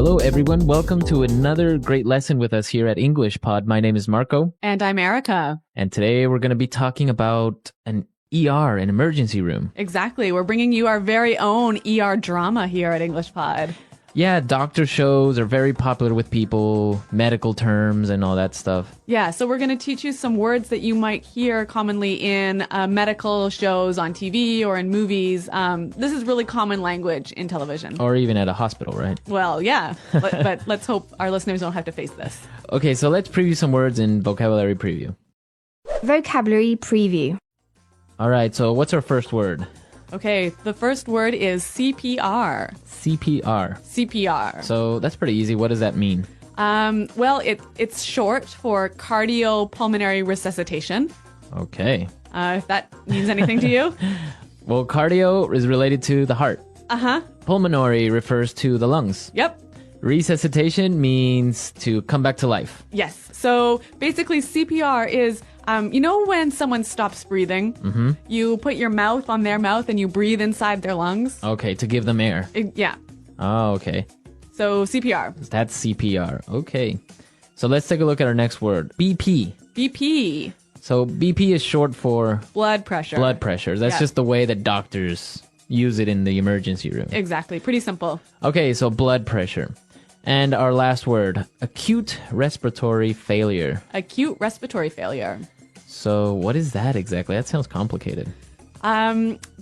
Hello, everyone. Welcome to another great lesson with us here at English Pod. My name is Marco. And I'm Erica. And today we're going to be talking about an ER, an emergency room. Exactly. We're bringing you our very own ER drama here at English Pod. Yeah, doctor shows are very popular with people, medical terms and all that stuff. Yeah, so we're going to teach you some words that you might hear commonly in medical shows on TV or in movies. This is really common language in television. Or even at a hospital, right? Well, yeah, but let's hope our listeners don't have to face this. Okay, so let's preview some words in vocabulary preview. Vocabulary preview. All right, so what's our first word? Okay, the first word is CPR. CPR. CPR. So that's pretty easy. What does that mean? Well, it's short for cardiopulmonary resuscitation. Okay. If that means anything to you. Well, cardio is related to the heart. Uh-huh. Pulmonary refers to the lungs. Yep. Resuscitation means to come back to life. Yes. So basically CPR is, you know when someone stops breathing, you put your mouth on their mouth and you breathe inside their lungs? Okay, to give them air. Yeah. Oh, okay. So CPR. That's CPR. Okay. So let's take a look at our next word. BP. BP. So BP is short for Blood pressure. blood pressure. That's Yeah. just the way that doctors use it in the emergency room. Exactly. Pretty simple. Okay, so blood pressure. And our last word, acute respiratory failure. Acute respiratory failure. So what is that exactly? That sounds complicated.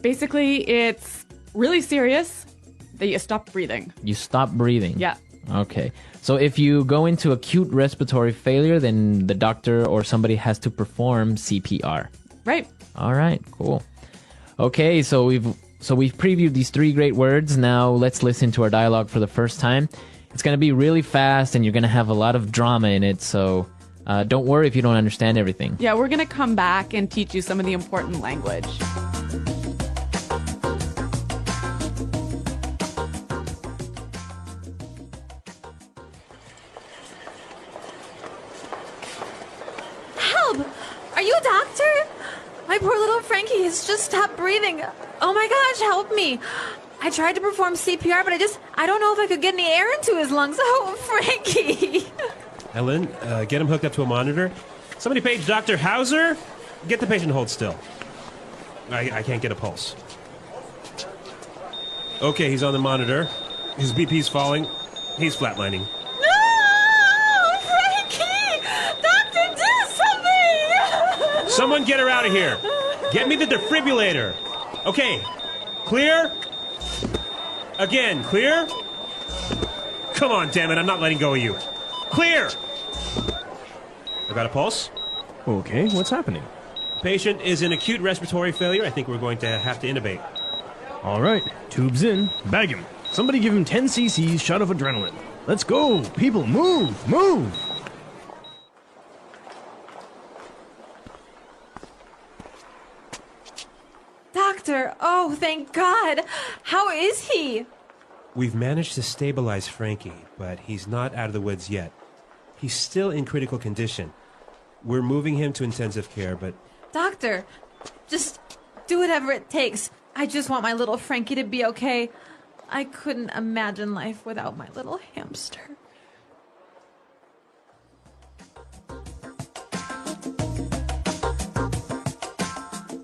Basically, it's really serious that you stop breathing. You stop breathing. Yeah. Okay. So if you go into acute respiratory failure, then the doctor or somebody has to perform CPR. Right. All right, cool. Okay, so we've previewed these three great words. Now let's listen to our dialogue for the first time. It's going to be really fast and you're going to have a lot of drama in it, so don't worry if you don't understand everything. Yeah, we're going to come back and teach you some of the important language. Help! Are you a doctor? My poor little Frankie has just stopped breathing. Oh my gosh, help me. I tried to perform CPR, but I don't know if I could get any air into his lungs. Oh, Frankie! Ellen, get him hooked up to a monitor. Somebody page Dr. Hauser. Get the patient to hold still. I can't get a pulse. Okay, he's on the monitor. His BP's falling. He's flatlining. No! Frankie! Doctor, do something! Someone get her out of here. Get me the defibrillator. Okay, clear? Again, clear? Come on, damn it, I'm not letting go of you. Clear! I got a pulse. Okay, what's happening? Patient is in acute respiratory failure. I think we're going to have to intubate. All right, tubes in. Bag him. Somebody give him 10 cc's shot of adrenaline. Let's go. People, move, move. Doctor, oh, thank God. How is he? We've managed to stabilize Frankie, but he's not out of the woods yet. He's still in critical condition. We're moving him to intensive care, but... Doctor, just do whatever it takes. I just want my little Frankie to be okay. I couldn't imagine life without my little hamster.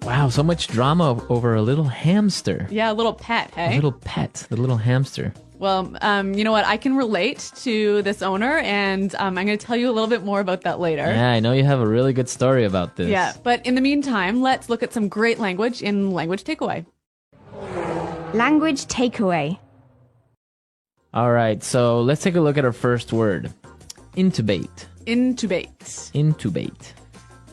Wow, so much drama over a little hamster. Yeah, a little pet, hey? A little pet, the little hamster. Well, you know what? I can relate to this owner, and I'm going to tell you a little bit more about that later. Yeah, I know you have a really good story about this. Yeah, but in the meantime, let's look at some great language in Language Takeaway. Language takeaway. All right, so let's take a look at our first word. Intubate. Intubate. Intubate.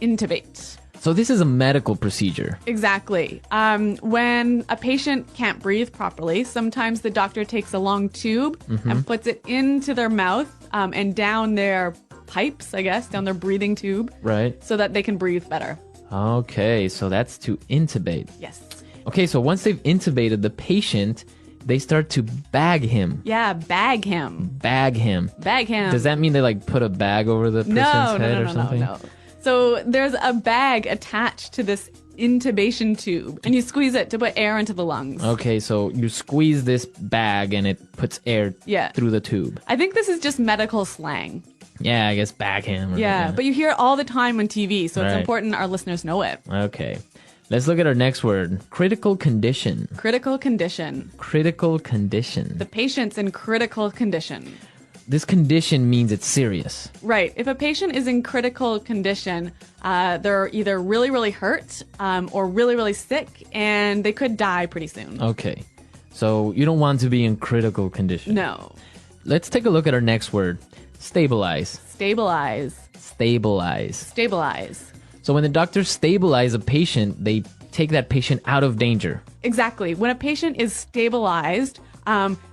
Intubate. So this is a medical procedure. Exactly. When a patient can't breathe properly, sometimes the doctor takes a long tube and puts it into their mouth and down their pipes, I guess, down their breathing tube. Right. So that they can breathe better. Okay, so that's to intubate. Yes. Okay, so once they've intubated the patient, they start to bag him. Yeah, bag him. Bag him. Bag him. Does that mean they like put a bag over the person's head or something? No. So there's a bag attached to this intubation tube, and you squeeze it to put air into the lungs. Okay, so you squeeze this bag and it puts air through the tube. I think this is just medical slang. Yeah, I guess backhammer. Yeah, but you hear it all the time on TV, so it's Right. important our listeners know it. Okay. Let's look at our next word. Critical condition. Critical condition. Critical condition. The patient's in critical condition. This condition means it's serious. Right. If a patient is in critical condition, they're either really, really hurt or really, really sick, and they could die pretty soon. Okay. So you don't want to be in critical condition. No. Let's take a look at our next word. Stabilize. Stabilize. Stabilize. Stabilize. So when the doctors stabilize a patient, they take that patient out of danger. Exactly. When a patient is stabilized,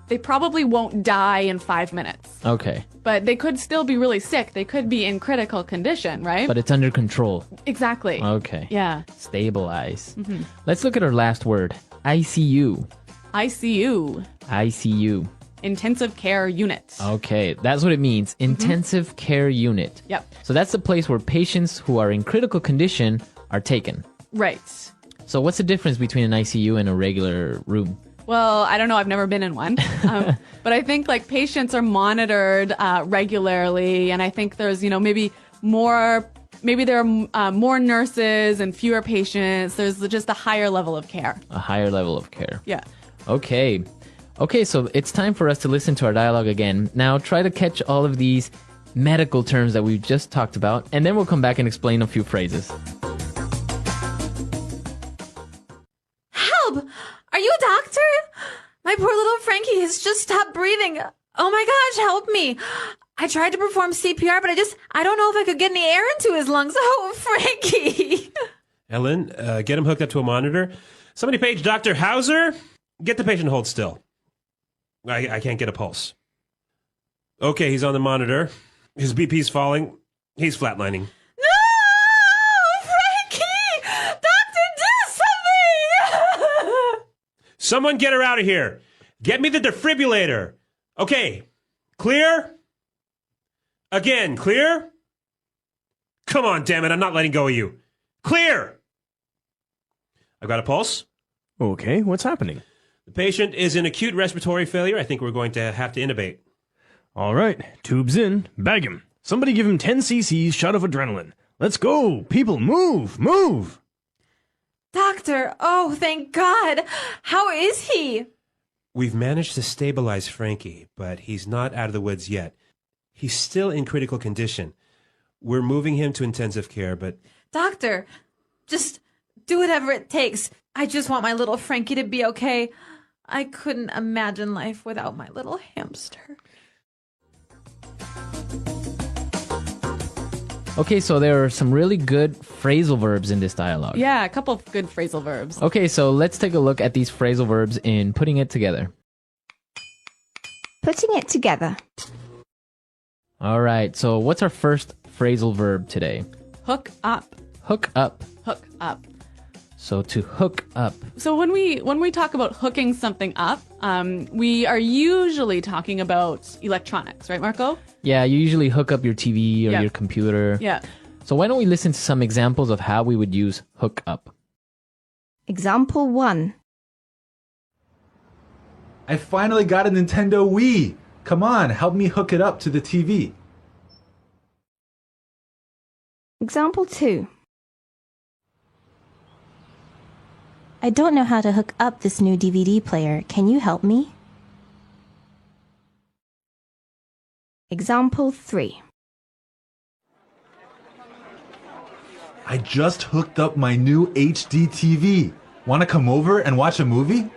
they probably won't die in 5 minutes. Okay. But they could still be really sick. They could be in critical condition, right? But it's under control. Exactly. Okay. Yeah. Stabilize. Let's look at our last word. ICU. ICU. ICU. Intensive care unit. Okay, that's what it means. Intensive care unit. Yep. So that's the place where patients who are in critical condition are taken. Right. So what's the difference between an ICU and a regular room? Well, I don't know. I've never been in one. But I think like patients are monitored regularly. And I think there's, maybe there are more nurses and fewer patients. There's just a higher level of care. A higher level of care. Yeah. Okay. Okay, so it's time for us to listen to our dialogue again. Now try to catch all of these medical terms that we've just talked about, and then we'll come back and explain a few phrases. Help! Are you a doctor? My poor little Frankie has just stopped breathing. Oh my gosh, help me. I tried to perform CPR, but I don't know if I could get any air into his lungs. Oh, Frankie. Ellen, get him hooked up to a monitor. Somebody page Dr. Hauser. Get the patient to hold still. I can't get a pulse. Okay, he's on the monitor. His BP's falling. He's flatlining. No! Frankie! Doctor, do something! Someone get her out of here. Get me the defibrillator. Okay, clear? Again, clear? Come on, damn it, I'm not letting go of you. Clear! I've got a pulse. Okay, what's happening? The patient is in acute respiratory failure. I think we're going to have to intubate. All right, tubes in, bag him. Somebody give him 10 cc's shot of adrenaline. Let's go, people, move, move. Doctor, oh, thank God. How is he? We've managed to stabilize Frankie, but he's not out of the woods yet. He's still in critical condition. We're moving him to intensive care, but... Doctor, just do whatever it takes. I just want my little Frankie to be okay. I couldn't imagine life without my little hamster. Okay, so there are some really good phrasal verbs in this dialogue. Yeah, a couple of good phrasal verbs. Okay, so let's take a look at these phrasal verbs in putting it together. Putting it together. All right, so what's our first phrasal verb today? Hook up. Hook up. Hook up. So to hook up. So when we talk about hooking something up, we are usually talking about electronics, right, Marco? Yeah, you usually hook up your TV or Yeah. your computer. Yeah. So why don't we listen to some examples of how we would use hook up? Example 1. I finally got a Nintendo Wii. Come on, help me hook it up to the TV. Example 2. I don't know how to hook up this new DVD player. Can you help me? Example 3. I just hooked up my new HD TV. Want to come over and watch a movie?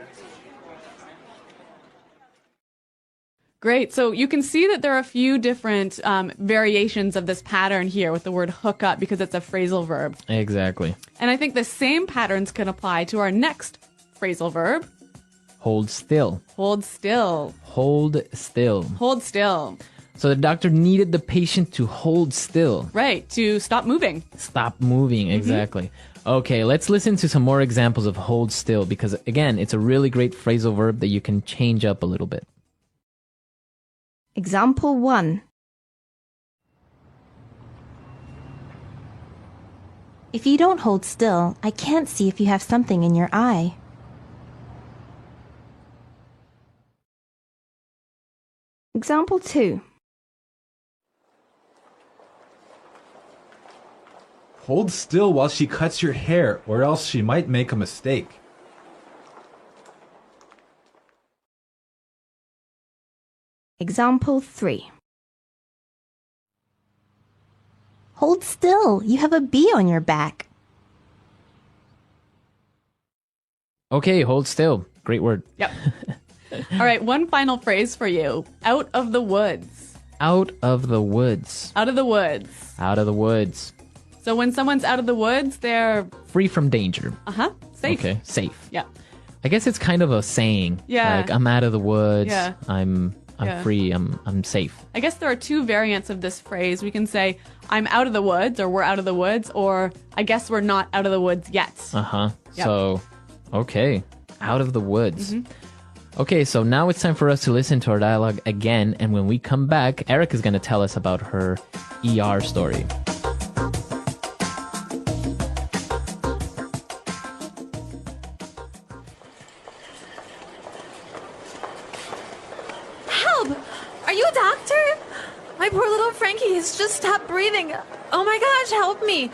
Great. So you can see that there are a few different variations of this pattern here with the word hook up because it's a phrasal verb. Exactly. And I think the same patterns can apply to our next phrasal verb. Hold still. Hold still. Hold still. Hold still. So the doctor needed the patient to hold still. Right. To stop moving. Stop moving, exactly. Okay, let's listen to some more examples of hold still because, again, it's a really great phrasal verb that you can change up a little bit. Example 1. If you don't hold still, I can't see if you have something in your eye. Example 2. Hold still while she cuts your hair, or else she might make a mistake. Example 3. Hold still, you have a bee on your back. Okay, hold still. Great word. Yep. All right, one final phrase for you. Out of the woods. Out of the woods. Out of the woods. Out of the woods. So when someone's out of the woods, they're Free from danger. safe. Okay, safe. Yeah. I guess it's kind of a saying. Yeah. Like, I'm out of the woods. Yeah. I'm Yeah. free. I'm safe. I guess there are two variants of this phrase. We can say, I'm out of the woods, or we're out of the woods, or I guess we're not out of the woods yet. Uh-huh. Yep. So, okay. Out of the woods. Okay, so now it's time for us to listen to our dialogue again. And when we come back, Erica's going to tell us about her ER story. Help! Are you a doctor? My poor little Frankie has just stopped breathing. Oh my gosh, help me.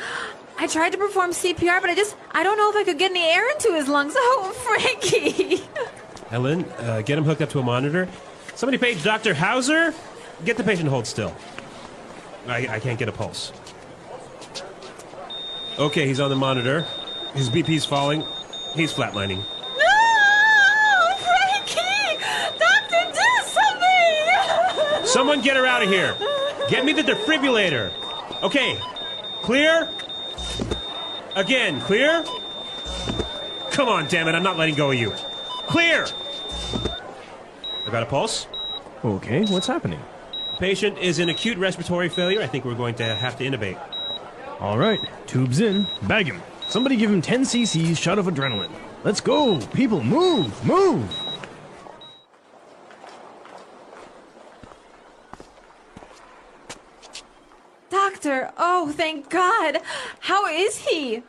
I tried to perform CPR, but I don't know if I could get any air into his lungs. Oh, Frankie! Helen, get him hooked up to a monitor. Somebody page Dr. Hauser. Get the patient to hold still. I can't get a pulse. Okay, he's on the monitor. His BP's falling. He's flatlining. No! Frankie! Doctor, do something! Someone get her out of here. Get me the defibrillator. Okay, clear? Again, clear? Come on, damn it, I'm not letting go of you. Clear! I got a pulse. Okay, what's happening? Patient is in acute respiratory failure. I think we're going to have to intubate. All right, tubes in. Bag him. Somebody give him 10 cc's shot of adrenaline. Let's go. People, move, move. Doctor, oh, thank God. How is he?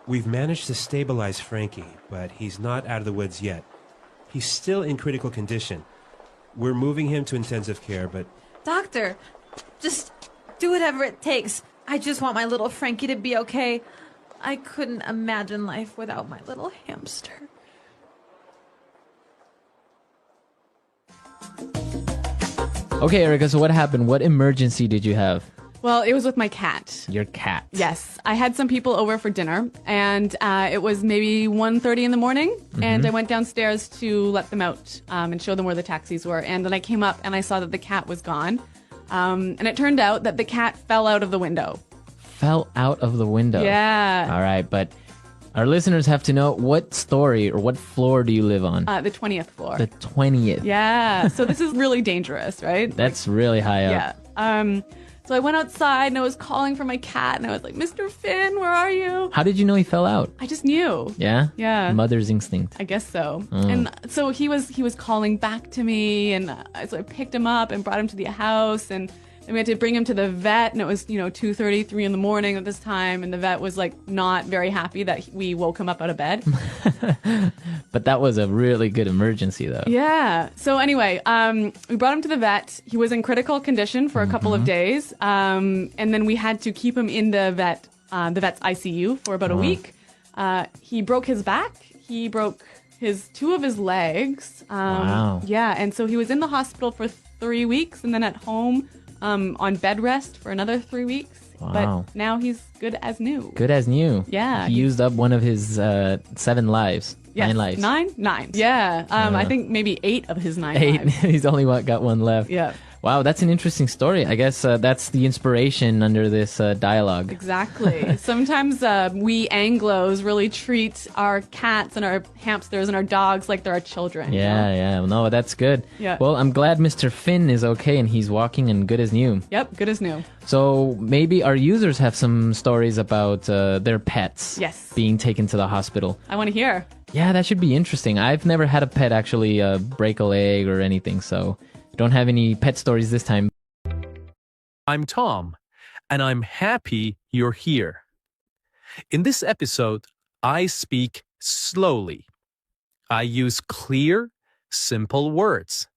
We've managed to stabilize Frankie, but he's not out of the woods yet. He's still in critical condition. We're moving him to intensive care, but... Doctor, just do whatever it takes. I just want my little Frankie to be okay. I couldn't imagine life without my little hamster. Okay, Erica, so what happened? What emergency did you have? Well, it was with my cat. Your cat. Yes, I had some people over for dinner, and it was maybe 1:30 in the morning, and I went downstairs to let them out and show them where the taxis were. And then I came up and I saw that the cat was gone, and it turned out that the cat fell out of the window. Fell out of the window. Yeah. All right, but our listeners have to know what story or what floor do you live on? The 20th floor. The 20th. Yeah, so this is really dangerous, right? That's really high up. Yeah. So I went outside and I was calling for my cat and I was like, Mr. Finn, where are you? How did you know he fell out? I just knew. Yeah? Yeah. Mother's instinct. I guess so. And so he was calling back to me, and so I picked him up and brought him to the house, and then we had to bring him to the vet, and it was 2:30, 3 in the morning at this time, and the vet was like not very happy that we woke him up out of bed. But that was a really good emergency, though. Yeah. So anyway, we brought him to the vet. He was in critical condition for a couple of days, and then we had to keep him in the vet's ICU for about a week. He broke his back. He broke two of his legs. Wow. Yeah, and so he was in the hospital for 3 weeks, and then at home on bed rest for another 3 weeks. Wow. But now he's good as new. Good as new. Yeah. He used up one of his 7 lives. Yes. 9 lives. Nine. Yeah. I think maybe 8 of his 9 8. lives. He's only got one left. Yeah. Wow, that's an interesting story. I guess that's the inspiration under this dialogue. Exactly. Sometimes we Anglos really treat our cats and our hamsters and our dogs like they're our children. Yeah, yeah. No, that's good. Yeah. Well, I'm glad Mr. Finn is okay and he's walking and good as new. Yep, good as new. So maybe our users have some stories about their pets Yes. being taken to the hospital. I want to hear. Yeah, that should be interesting. I've never had a pet actually break a leg or anything, so don't have any pet stories this time. I'm Tom, and I'm happy you're here. In this episode, I speak slowly. I use clear, simple words.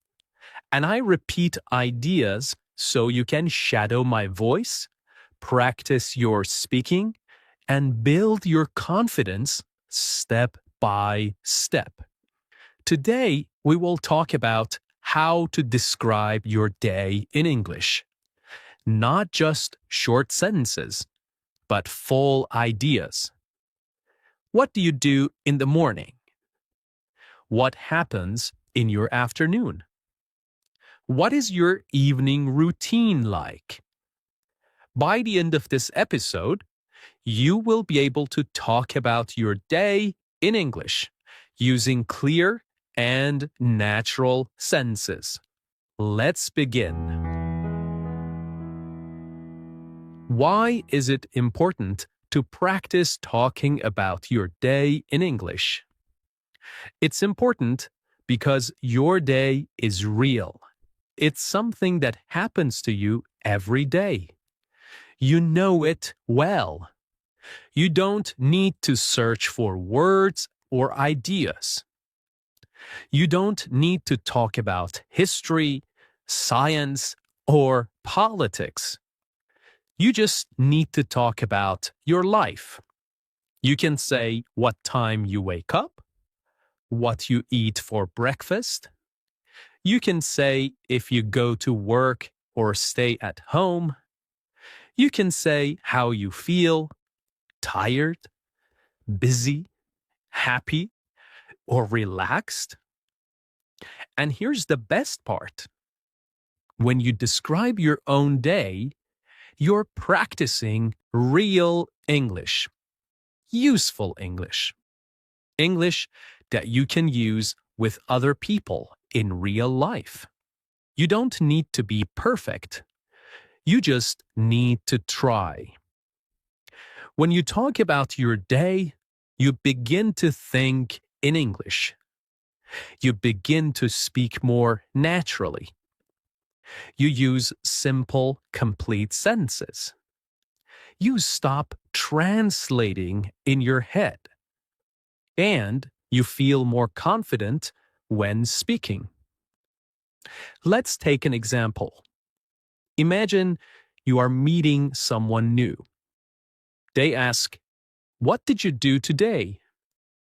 And I repeat ideas so you can shadow my voice, practice your speaking, and build your confidence step by step. Today, we will talk about how to describe your day in English. Not just short sentences, but full ideas. What do you do in the morning? What happens in your afternoon? What is your evening routine like? By the end of this episode, you will be able to talk about your day in English using clear and natural sentences. Let's begin. Why is it important to practice talking about your day in English? It's important because your day is real. It's something that happens to you every day. You know it well. You don't need to search for words or ideas. You don't need to talk about history, science, or politics. You just need to talk about your life. You can say what time you wake up, what you eat for breakfast. You can say if you go to work or stay at home. You can say how you feel, tired, busy, happy, or relaxed. And here's the best part. When you describe your own day, you're practicing real English, useful English, English that you can use with other people in real life. You don't need to be perfect. You just need to try. When you talk about your day, you begin to think in English. You begin to speak more naturally. You use simple, complete sentences. You stop translating in your head. And you feel more confident when speaking. Let's take an example. Imagine you are meeting someone new. They ask, "What did you do today?"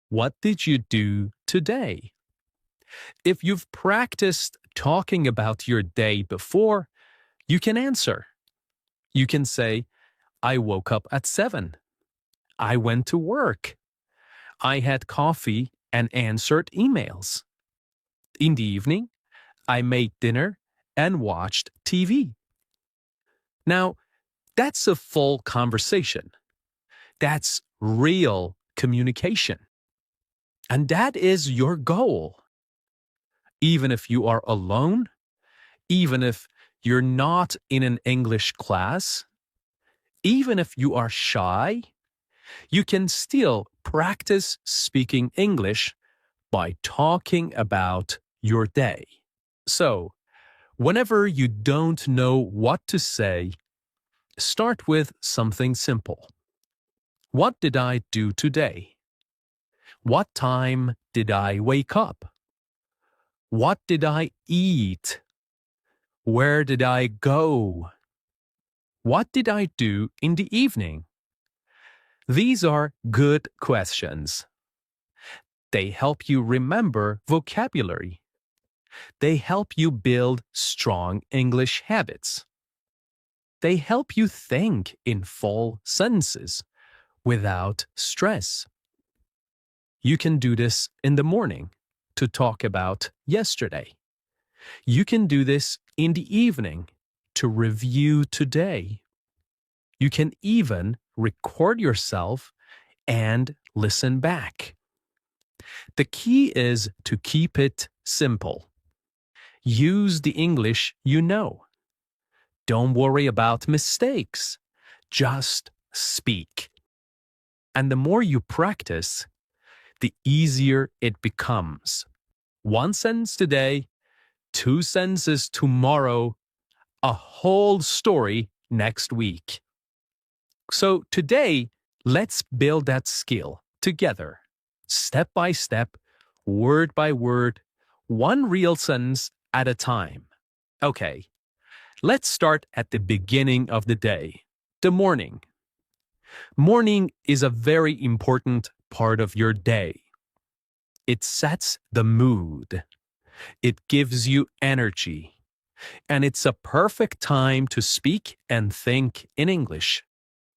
What did you do today? If you've practiced talking about your day before, you can answer. You can say, "I woke up at 7. I went to work. I had coffee and answered emails. In the evening, I made dinner and watched TV." Now, that's a full conversation. That's real communication. And that is your goal. Even if you are alone, even if you're not in an English class, even if you are shy, you can still practice speaking English by talking about your day. So, whenever you don't know what to say, start with something simple. What did I do today? What time did I wake up? What did I eat? Where did I go? What did I do in the evening? These are good questions. They help you remember vocabulary. They help you build strong English habits. They help you think in full sentences without stress. You can do this in the morning to talk about yesterday. You can do this in the evening to review today. You can even record yourself and listen back. The key is to keep it simple. Use the English you know. Don't worry about mistakes. Just speak. And the more you practice, the easier it becomes. 1 sentence today, 2 sentences tomorrow, a whole story next week. So today, Let's build that skill together, step by step, word by word, one real sentence at a time. Okay, let's start at the beginning of the day, the morning. Morning is a very important part of your day. It sets the mood. It gives you energy. And it's a perfect time to speak and think in English,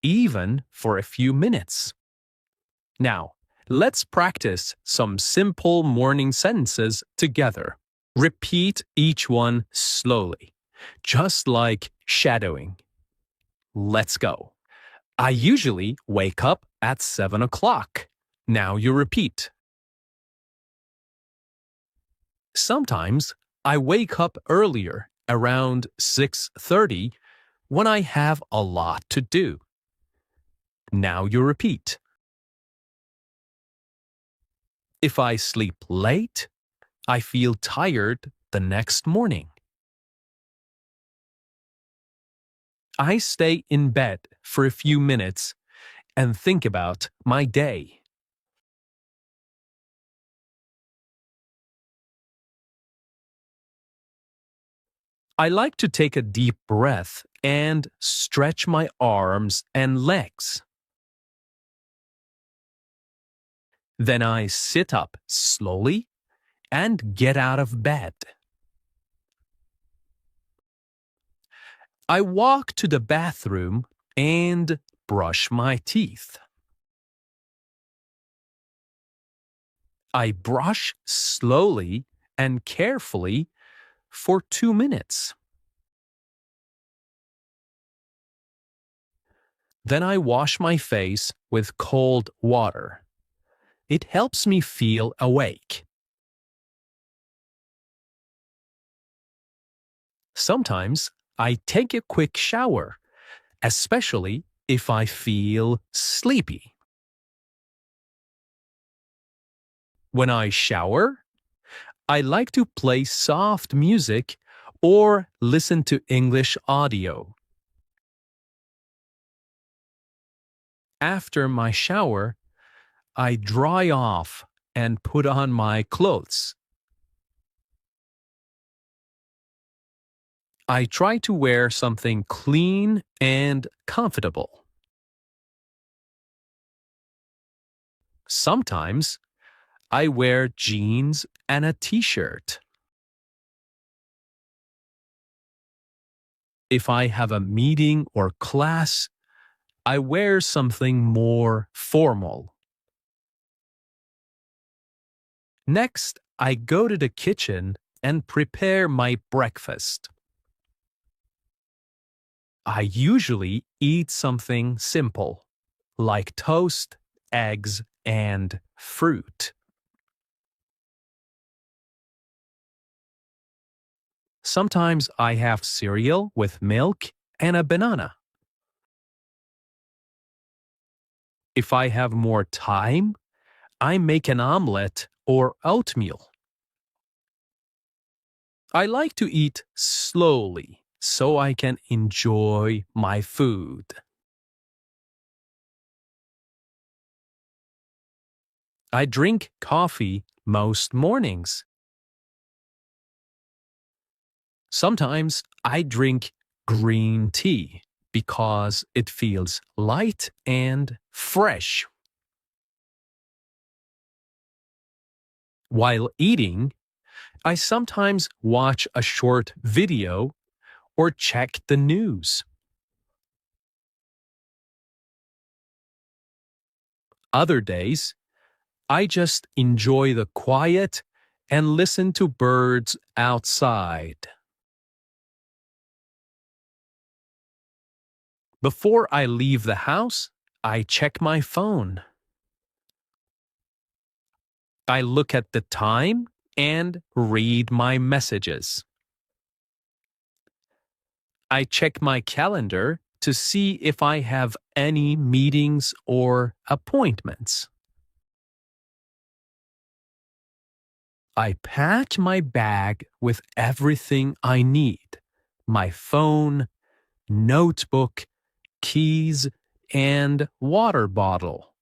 even for a few minutes. Now, let's practice some simple morning sentences together. Repeat each one slowly, just like shadowing. Let's go. I usually wake up at 7 o'clock. Now you repeat. Sometimes I wake up earlier, around 6:30, when I have a lot to do. Now you repeat. If I sleep late, I feel tired the next morning. I stay in bed for a few minutes and think about my day. I like to take a deep breath and stretch my arms and legs. Then I sit up slowly and get out of bed. I walk to the bathroom and brush my teeth. I brush slowly and carefully for 2 minutes. Then I wash my face with cold water. It helps me feel awake. Sometimes I take a quick shower, especially if I feel sleepy. When I shower, I like to play soft music or listen to English audio. After my shower, I dry off and put on my clothes. I try to wear something clean and comfortable. Sometimes I wear jeans and a t-shirt. If I have a meeting or class, I wear something more formal. Next, I go to the kitchen and prepare my breakfast. I usually eat something simple, like toast, eggs, and fruit. Sometimes I have cereal with milk and a banana. If I have more time, I make an omelette or oatmeal. I like to eat slowly so I can enjoy my food. I drink coffee most mornings. Sometimes I drink green tea because it feels light and fresh. While eating, I sometimes watch a short video or check the news. Other days, I just enjoy the quiet and listen to birds outside. Before I leave the house, I check my phone. I look at the time and read my messages. I check my calendar to see if I have any meetings or appointments. I pack my bag with everything I need: my phone, notebook, keys, and water bottle.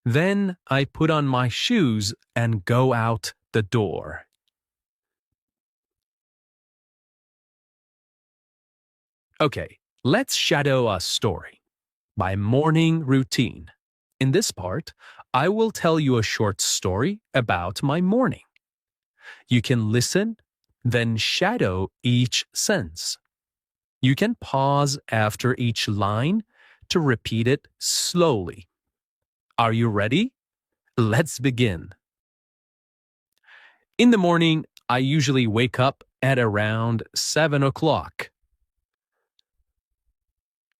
Then I put on my shoes and go out the door. Okay, let's shadow a story. My morning routine. In this part, I will tell you a short story about my morning. You can listen, then shadow each sentence. You can pause after each line to repeat it slowly. Are you ready? Let's begin. In the morning, I usually wake up at around 7 o'clock.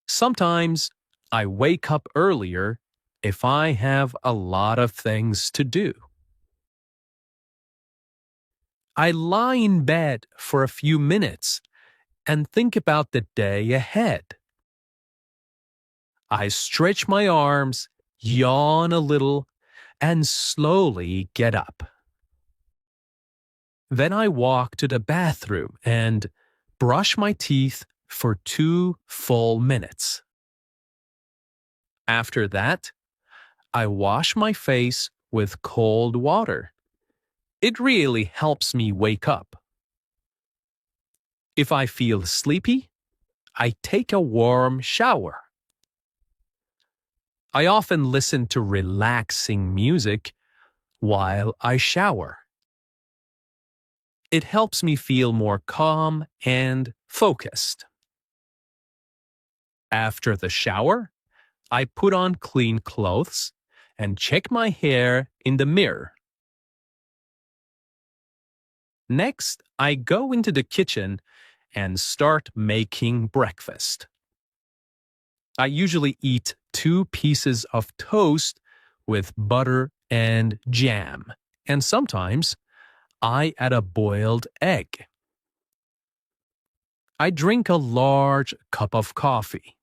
Sometimes I wake up earlier if I have a lot of things to do. I lie in bed for a few minutes and think about the day ahead. I stretch my arms, yawn a little, and slowly get up. Then I walk to the bathroom and brush my teeth for 2 full minutes. After that, I wash my face with cold water. It really helps me wake up. If I feel sleepy, I take a warm shower. I often listen to relaxing music while I shower. It helps me feel more calm and focused. After the shower, I put on clean clothes and check my hair in the mirror. Next, I go into the kitchen and start making breakfast. I usually eat 2 pieces of toast with butter and jam, and sometimes I add a boiled egg. I drink a large cup of coffee.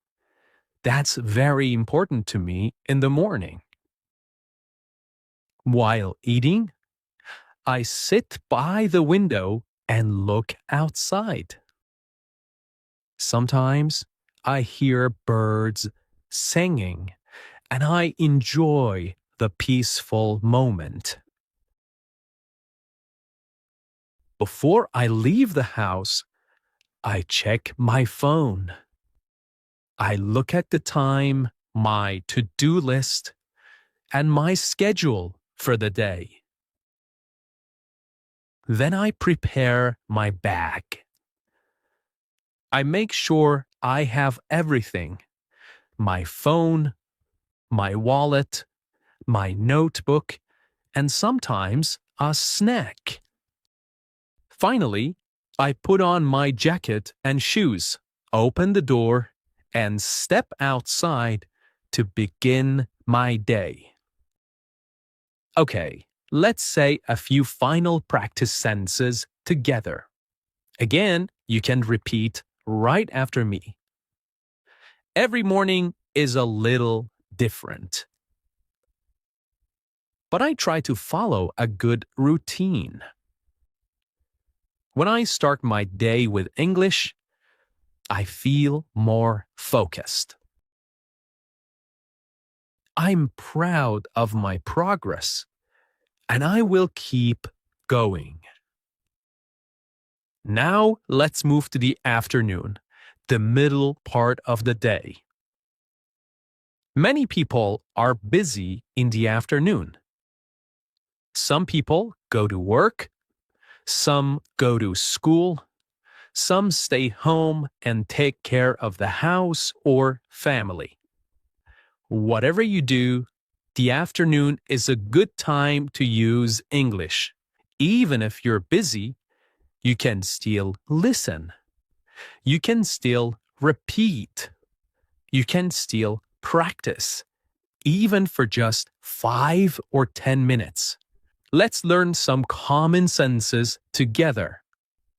That's very important to me in the morning. While eating, I sit by the window and look outside. Sometimes I hear birds singing, and I enjoy the peaceful moment. Before I leave the house, I check my phone. I look at the time, my to-do list, and my schedule for the day. Then I prepare my bag. I make sure I have everything: my phone, my wallet, my notebook, and sometimes a snack. Finally, I put on my jacket and shoes, open the door, and step outside to begin my day. Okay, let's say a few final practice sentences together. Again, you can repeat right after me. Every morning is a little different, but I try to follow a good routine. When I start my day with English, I feel more focused. I'm proud of my progress, and I will keep going. Now let's move to the afternoon, the middle part of the day. Many people are busy in the afternoon. Some people go to work, some go to school, some stay home and take care of the house or family. Whatever you do, the afternoon is a good time to use English. Even if you're busy, you can still listen. You can still repeat. You can still practice, even for just 5 or 10 minutes. Let's learn some common sentences together.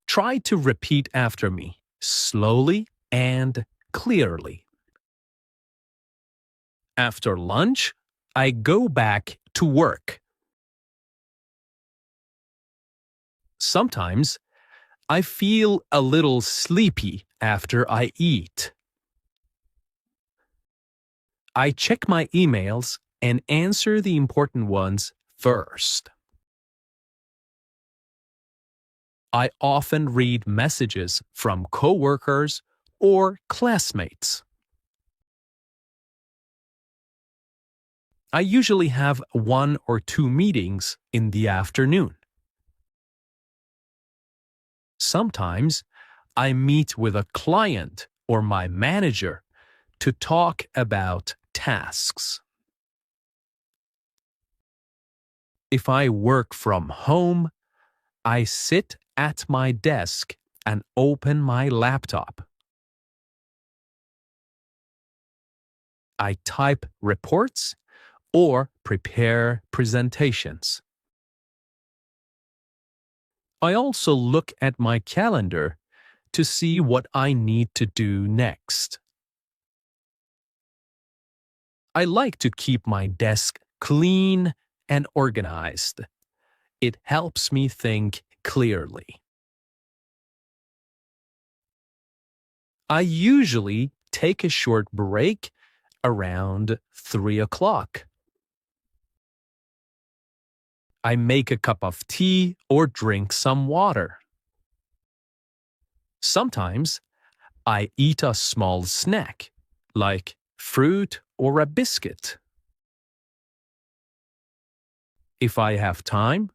Try to repeat after me, slowly and clearly. After lunch, I go back to work. Sometimes I feel a little sleepy after I eat. I check my emails and answer the important ones first. I often read messages from coworkers or classmates. I usually have 1 or 2 meetings in the afternoon. Sometimes I meet with a client or my manager to talk about tasks. If I work from home, I sit at my desk and open my laptop. I type reports or prepare presentations. I also look at my calendar to see what I need to do next. I like to keep my desk clean and organized. It helps me think clearly. I usually take a short break around 3 o'clock. I make a cup of tea or drink some water. Sometimes I eat a small snack, like fruit or a biscuit. If I have time,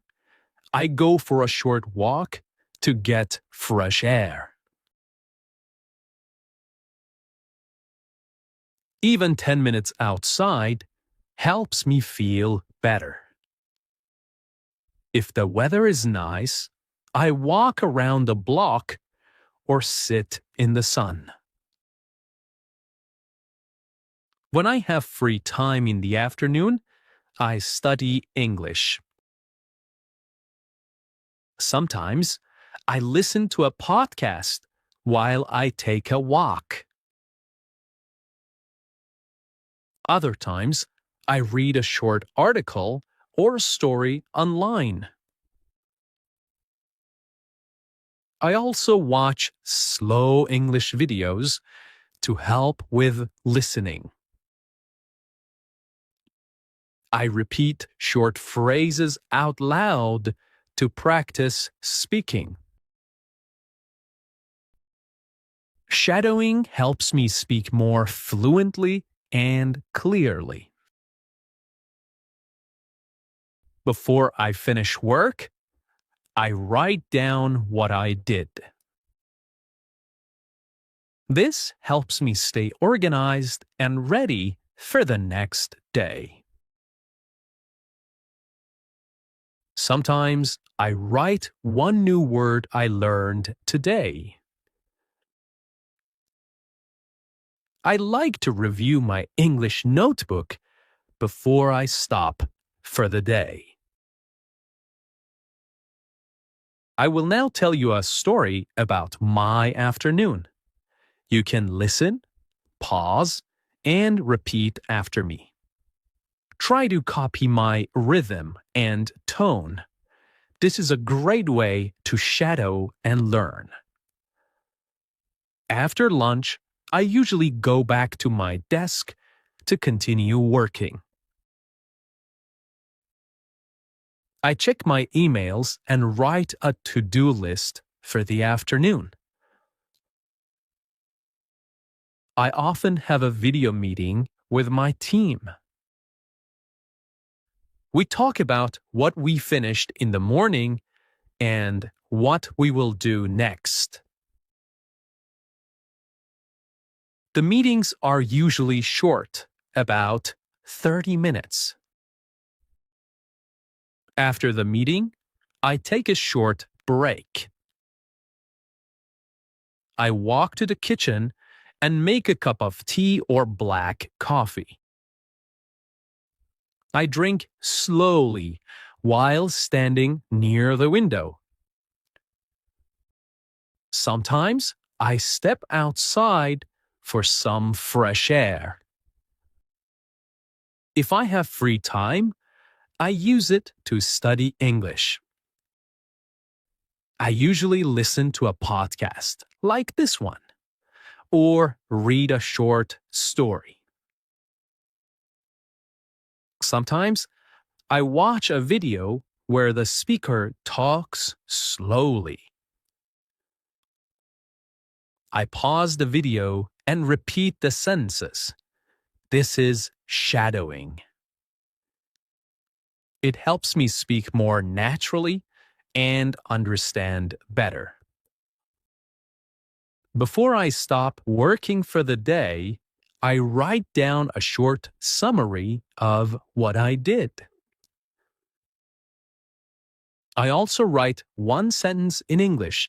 I go for a short walk to get fresh air. Even 10 minutes outside helps me feel better. If the weather is nice, I walk around the block or sit in the sun. When I have free time in the afternoon, I study English. Sometimes I listen to a podcast while I take a walk. Other times, I read a short article or a story online. I also watch slow English videos to help with listening. I repeat short phrases out loud to practice speaking. Shadowing helps me speak more fluently and clearly. Before I finish work, I write down what I did. This helps me stay organized and ready for the next day. Sometimes I write one new word I learned today. I like to review my English notebook before I stop for the day. I will now tell you a story about my afternoon. You can listen, pause, and repeat after me. Try to copy my rhythm and tone. This is a great way to shadow and learn. After lunch, I usually go back to my desk to continue working. I check my emails and write a to-do list for the afternoon. I often have a video meeting with my team. We talk about what we finished in the morning and what we will do next. The meetings are usually short, about 30 minutes. After the meeting, I take a short break. I walk to the kitchen and make a cup of tea or black coffee. I drink slowly while standing near the window. Sometimes I step outside for some fresh air. If I have free time, I use it to study English. I usually listen to a podcast like this one or read a short story. Sometimes I watch a video where the speaker talks slowly. I pause the video and repeat the sentences. This is shadowing. It helps me speak more naturally and understand better. Before I stop working for the day, I write down a short summary of what I did. I also write one sentence in English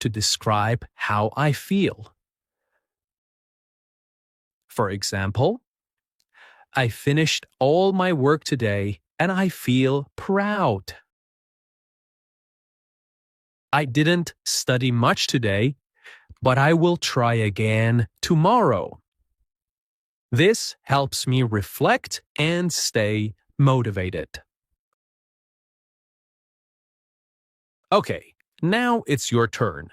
to describe how I feel. For example, I finished all my work today and I feel proud. I didn't study much today, but I will try again tomorrow. This helps me reflect and stay motivated. Okay, now it's your turn.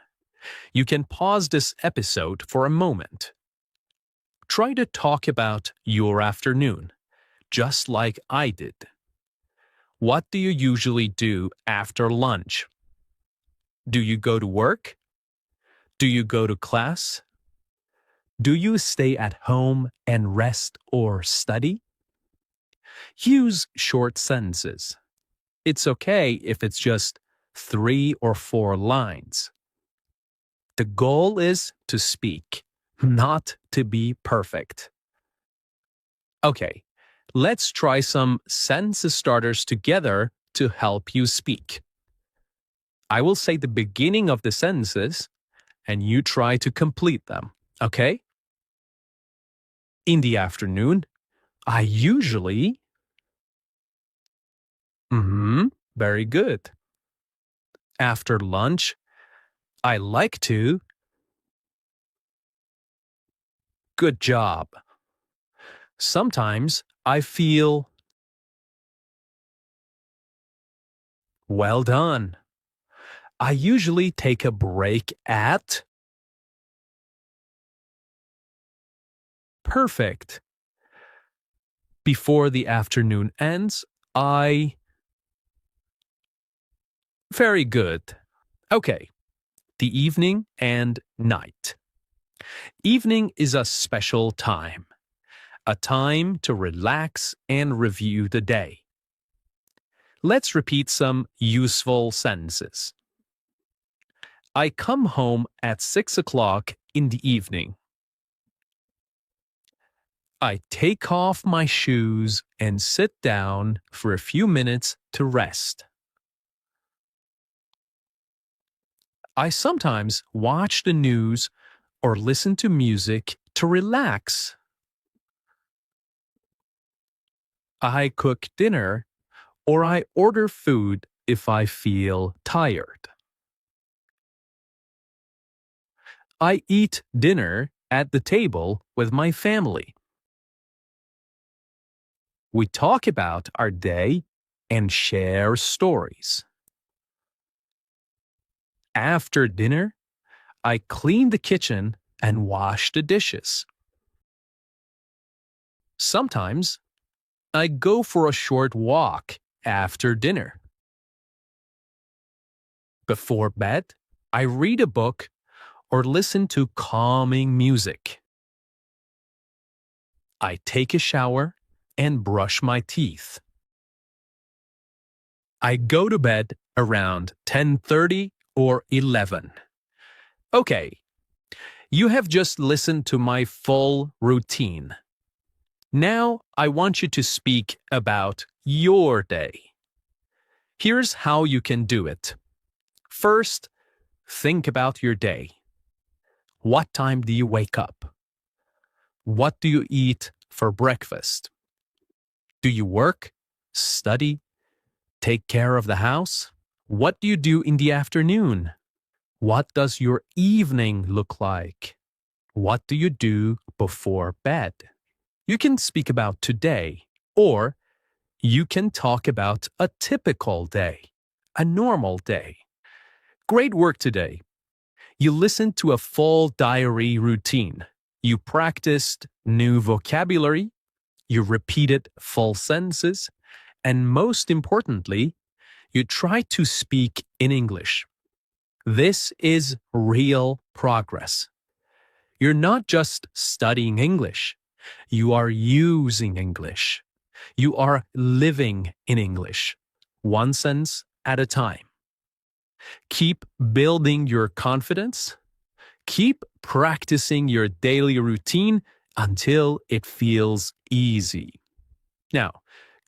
You can pause this episode for a moment. Try to talk about your afternoon, just like I did. What do you usually do after lunch? Do you go to work? Do you go to class? Do you stay at home and rest or study? Use short sentences. It's okay if it's just 3 or 4 lines. The goal is to speak, not to be perfect. Okay, let's try some sentence starters together to help you speak. I will say the beginning of the sentences, and you try to complete them, okay? In the afternoon, I usually... very good. After lunch, I like to... Good job. Sometimes I feel... Well done. I usually take a break at... Perfect. Before the afternoon ends, I... Very good. Okay. The evening and night. Evening is a special time. A time to relax and review the day. Let's repeat some useful sentences. I come home at 6 o'clock in the evening. I take off my shoes and sit down for a few minutes to rest. I sometimes watch the news or listen to music to relax. I cook dinner or I order food if I feel tired. I eat dinner at the table with my family. We talk about our day and share stories. After dinner, I clean the kitchen and wash the dishes. Sometimes, I go for a short walk after dinner. Before bed, I read a book or listen to calming music. I take a shower and brush my teeth. I go to bed around 10:30 or 11. Okay, you have just listened to my full routine. Now I want you to speak about your day. Here's how you can do it. First, think about your day. What time do you wake up? What do you eat for breakfast? Do you work, study, take care of the house? What do you do in the afternoon? What does your evening look like? What do you do before bed? You can speak about today, or you can talk about a typical day, a normal day. Great work today. You listened to a full diary routine. You practiced new vocabulary. You repeated full sentences. And most importantly, you tried to speak in English. This is real progress. You're not just studying English. You are using English. You are living in English, one sentence at a time. Keep building your confidence. Keep practicing your daily routine until it feels easy. Now,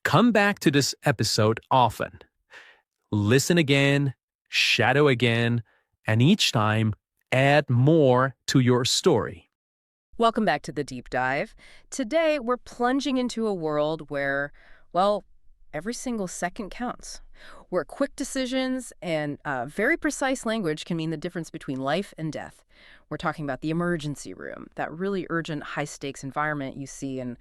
come back to this episode often. Listen again, shadow again, and each time add more to your story. Welcome back to the Deep Dive. Today, we're plunging into a world where, well, every single second counts. Where quick decisions and very precise language can mean the difference between life and death. We're talking about the emergency room, that really urgent, high-stakes environment you see in,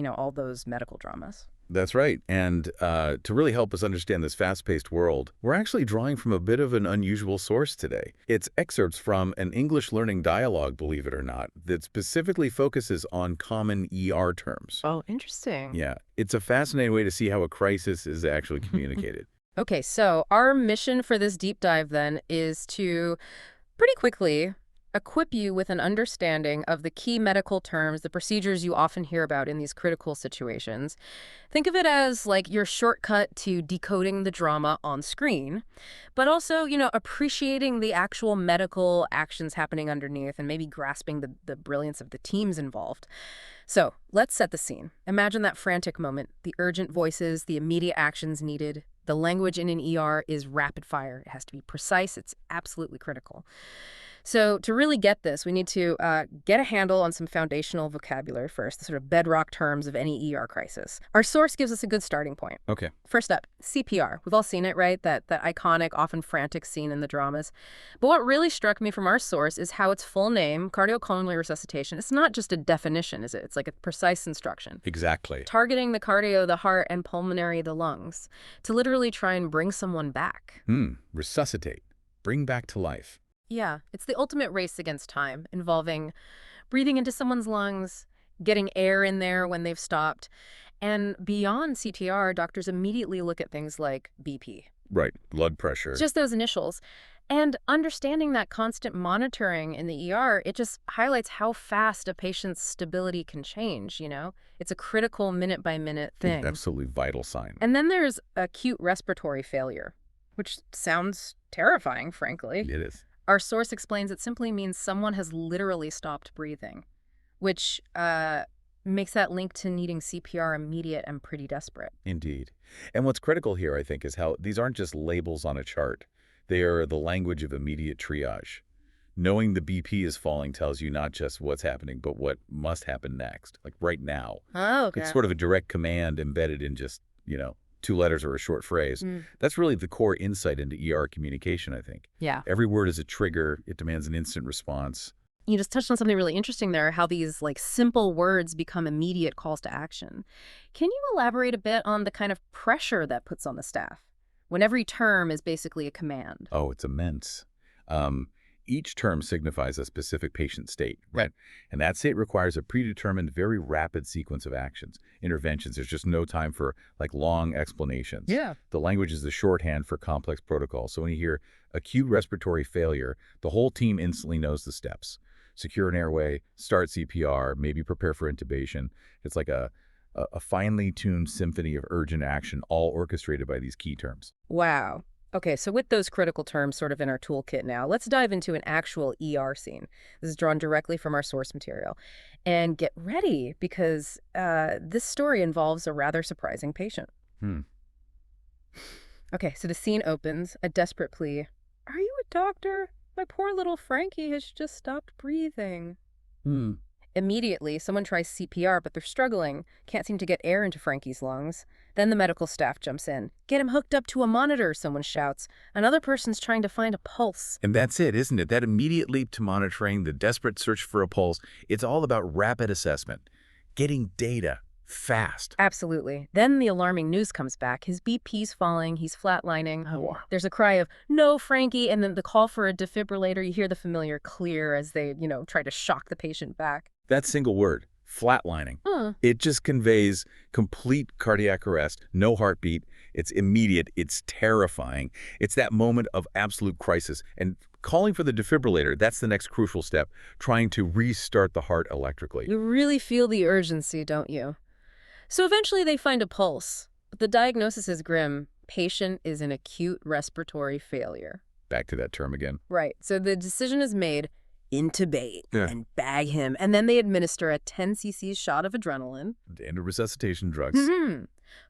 all those medical dramas. That's right. And to really help us understand this fast-paced world, we're actually drawing from a bit of an unusual source today. It's excerpts from an English learning dialogue, believe it or not, that specifically focuses on common ER terms. Oh, interesting. Yeah. It's a fascinating way to see how a crisis is actually communicated. Okay, so our mission for this deep dive then is to pretty quickly equip you with an understanding of the key medical terms, the procedures you often hear about in these critical situations. Think of it as like your shortcut to decoding the drama on screen, but also, appreciating the actual medical actions happening underneath and maybe grasping the brilliance of the teams involved. So let's set the scene. Imagine that frantic moment, the urgent voices, the immediate actions needed. The language in an ER is rapid fire. It has to be precise. It's absolutely critical. So to really get this, we need to get a handle on some foundational vocabulary first, the sort of bedrock terms of any ER crisis. Our source gives us a good starting point. Okay. First up, CPR. We've all seen it, right? That iconic, often frantic scene in the dramas. But what really struck me from our source is how its full name, cardiopulmonary resuscitation, it's not just a definition, is it? It's like a precise instruction. Exactly. Targeting the cardio, the heart, and pulmonary, the lungs, to literally try and bring someone back. Resuscitate. Bring back to life. Yeah, it's the ultimate race against time, involving breathing into someone's lungs, getting air in there when they've stopped. And beyond CTR, doctors immediately look at things like BP. Right, blood pressure. Just those initials. And understanding that constant monitoring in the ER, it just highlights how fast a patient's stability can change, It's a critical minute-by-minute thing. Absolutely vital sign. And then there's acute respiratory failure, which sounds terrifying, frankly. It is. Our source explains it simply means someone has literally stopped breathing, which makes that link to needing CPR immediate and pretty desperate. Indeed. And what's critical here, I think, is how these aren't just labels on a chart. They are the language of immediate triage. Knowing the BP is falling tells you not just what's happening, but what must happen next, like right now. Oh, okay. It's sort of a direct command embedded in just, 2 letters or a short phrase. That's really the core insight into ER communication, I think. Yeah. Every word is a trigger. It demands an instant response. You just touched on something really interesting there, how these simple words become immediate calls to action. Can you elaborate a bit on the kind of pressure that puts on the staff when every term is basically a command? Oh, it's immense. Each term signifies a specific patient state, right? And that state requires a predetermined, very rapid sequence of actions, interventions. There's just no time for long explanations. Yeah. The language is the shorthand for complex protocols. So when you hear acute respiratory failure, the whole team instantly knows the steps. Secure an airway, start CPR, maybe prepare for intubation. It's like a finely tuned symphony of urgent action, all orchestrated by these key terms. Wow. Okay, so with those critical terms sort of in our toolkit now, let's dive into an actual ER scene. This is drawn directly from our source material. And get ready, because this story involves a rather surprising patient. Okay, so the scene opens, a desperate plea. Are you a doctor? My poor little Frankie has just stopped breathing. Immediately, someone tries CPR, but they're struggling. Can't seem to get air into Frankie's lungs. Then the medical staff jumps in. Get him hooked up to a monitor, someone shouts. Another person's trying to find a pulse. And that's it, isn't it? That immediate leap to monitoring, the desperate search for a pulse, it's all about rapid assessment, getting data, fast. Absolutely. Then the alarming news comes back. His BP's falling. He's flatlining. Oh. There's a cry of, "No, Frankie," and then the call for a defibrillator. You hear the familiar clear as they, try to shock the patient back. That single word, flatlining, it just conveys complete cardiac arrest, no heartbeat. It's immediate. It's terrifying. It's that moment of absolute crisis. And calling for the defibrillator, that's the next crucial step, trying to restart the heart electrically. You really feel the urgency, don't you? So eventually they find a pulse, but the diagnosis is grim. Patient is in acute respiratory failure. Back to that term again. Right. So the decision is made, intubate and bag him, and then they administer a 10 cc shot of adrenaline. And resuscitation drugs.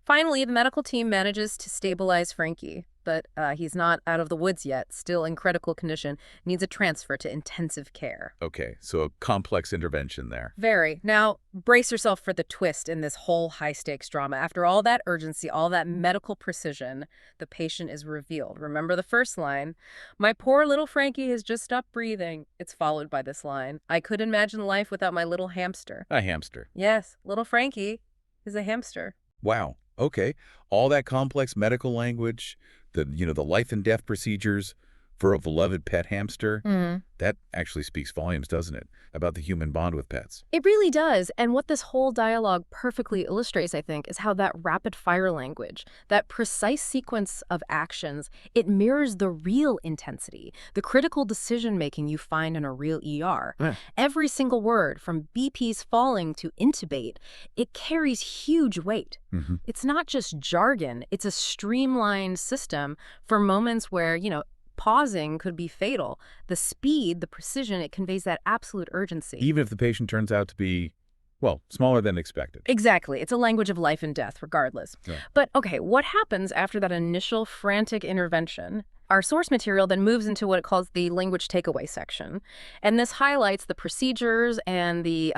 Finally, the medical team manages to stabilize Frankie, but he's not out of the woods yet, still in critical condition, needs a transfer to intensive care. Okay, so a complex intervention there. Very. Now, brace yourself for the twist in this whole high-stakes drama. After all that urgency, all that medical precision, the patient is revealed. Remember the first line, "My poor little Frankie has just stopped breathing." It's followed by this line, "I couldn't imagine life without my little hamster." A hamster. Yes, little Frankie is a hamster. Wow. Okay. All that complex medical language, the life and death procedures for a beloved pet hamster, that actually speaks volumes, doesn't it, about the human bond with pets? It really does. And what this whole dialogue perfectly illustrates, I think, is how that rapid fire language, that precise sequence of actions, it mirrors the real intensity, the critical decision making you find in a real ER. Every single word, from BP's falling to intubate, it carries huge weight. It's not just jargon, it's a streamlined system for moments where, pausing could be fatal. The speed, the precision, it conveys that absolute urgency. Even if the patient turns out to be, well, smaller than expected. Exactly. It's a language of life and death, regardless. But, okay, what happens after that initial frantic intervention? Our source material then moves into what it calls the language takeaway section. And this highlights the procedures and the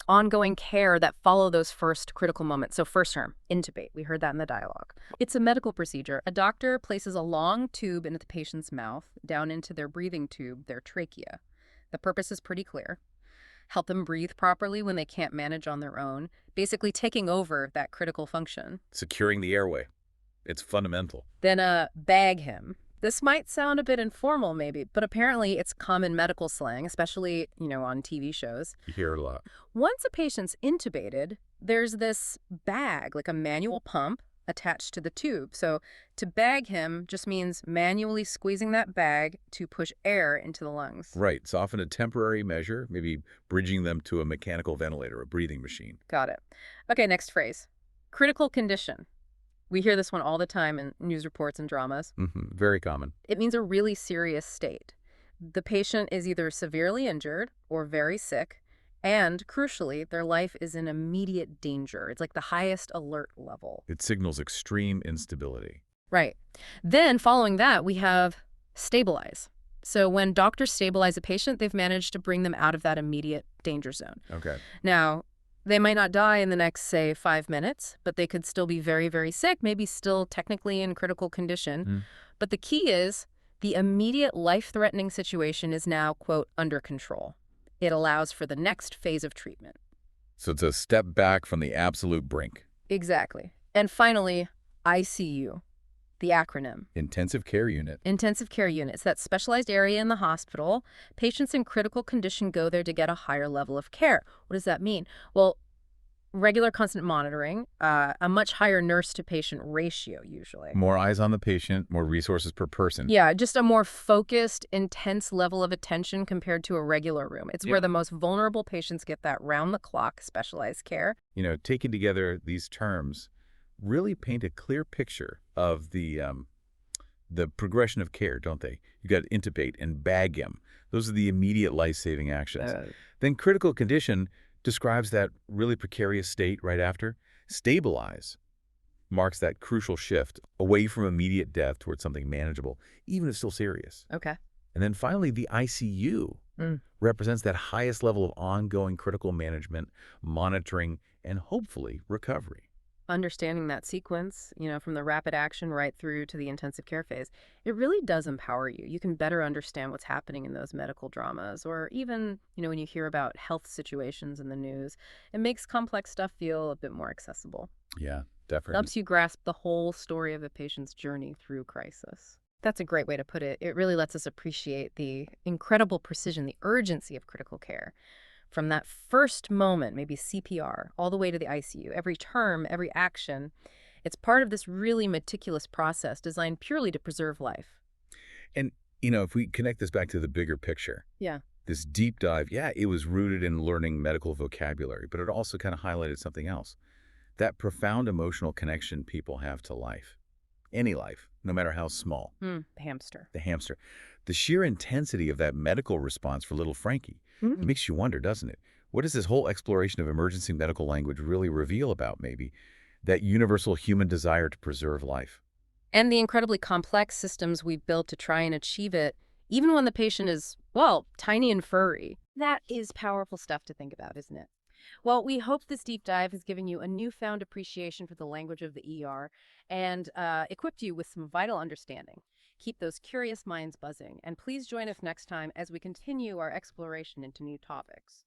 ongoing care that follow those first critical moments. So first term, intubate. We heard that in the dialogue. It's a medical procedure. A doctor places a long tube into the patient's mouth, down into their breathing tube, their trachea. The purpose is pretty clear. Help them breathe properly when they can't manage on their own, basically taking over that critical function. Securing the airway. It's fundamental. Then bag him. This might sound a bit informal, maybe, but apparently it's common medical slang, especially, on TV shows. You hear it a lot. Once a patient's intubated, there's this bag, like a manual pump, attached to the tube. So to bag him just means manually squeezing that bag to push air into the lungs. Right. It's often a temporary measure, maybe bridging them to a mechanical ventilator, a breathing machine. Got it. Okay, next phrase. Critical condition. We hear this one all the time in news reports and dramas. Very common. It means a really serious state. The patient is either severely injured or very sick, and crucially, their life is in immediate danger. It's like the highest alert level. It signals extreme instability. Right. Then following that, we have stabilize. So when doctors stabilize a patient, they've managed to bring them out of that immediate danger zone. Okay. Now, they might not die in the next, say, 5 minutes, but they could still be very, very sick, maybe still technically in critical condition. But the key is the immediate life-threatening situation is now, quote, under control. It allows for the next phase of treatment. So it's a step back from the absolute brink. Exactly. And finally, ICU, the acronym. Intensive Care Unit. Intensive Care Unit. It's that specialized area in the hospital. Patients in critical condition go there to get a higher level of care. What does that mean? Well, regular constant monitoring, a much higher nurse-to-patient ratio, usually. More eyes on the patient, more resources per person. Yeah, just a more focused, intense level of attention compared to a regular room. It's where the most vulnerable patients get that round-the-clock specialized care. Taking together these terms really paint a clear picture of the progression of care, don't they? You got to intubate and bag him. Those are the immediate life-saving actions. Then critical condition describes that really precarious state right after. Stabilize marks that crucial shift away from immediate death towards something manageable, even if still serious. Okay. And then finally, the ICU represents that highest level of ongoing critical management, monitoring, and hopefully recovery. understanding that sequence, from the rapid action right through to the intensive care phase, it really does empower you. You can better understand what's happening in those medical dramas, or even, when you hear about health situations in the news, it makes complex stuff feel a bit more accessible. Yeah, It definitely. helps you grasp the whole story of a patient's journey through crisis. That's a great way to put it. It really lets us appreciate the incredible precision, the urgency of critical care. From that first moment, maybe CPR, all the way to the ICU, every term, every action, it's part of this really meticulous process designed purely to preserve life. And, if we connect this back to the bigger picture, Yeah. this deep dive, yeah, it was rooted in learning medical vocabulary, but it also kind of highlighted something else. That profound emotional connection people have to life. Any life, no matter how small. The hamster. The hamster. The sheer intensity of that medical response for little Frankie. It makes you wonder, doesn't it? What does this whole exploration of emergency medical language really reveal about, maybe, that universal human desire to preserve life? And the incredibly complex systems we've built to try and achieve it, even when the patient is, well, tiny and furry. That is powerful stuff to think about, isn't it? Well, we hope this deep dive has given you a newfound appreciation for the language of the ER and equipped you with some vital understanding. Keep those curious minds buzzing, and please join us next time as we continue our exploration into new topics.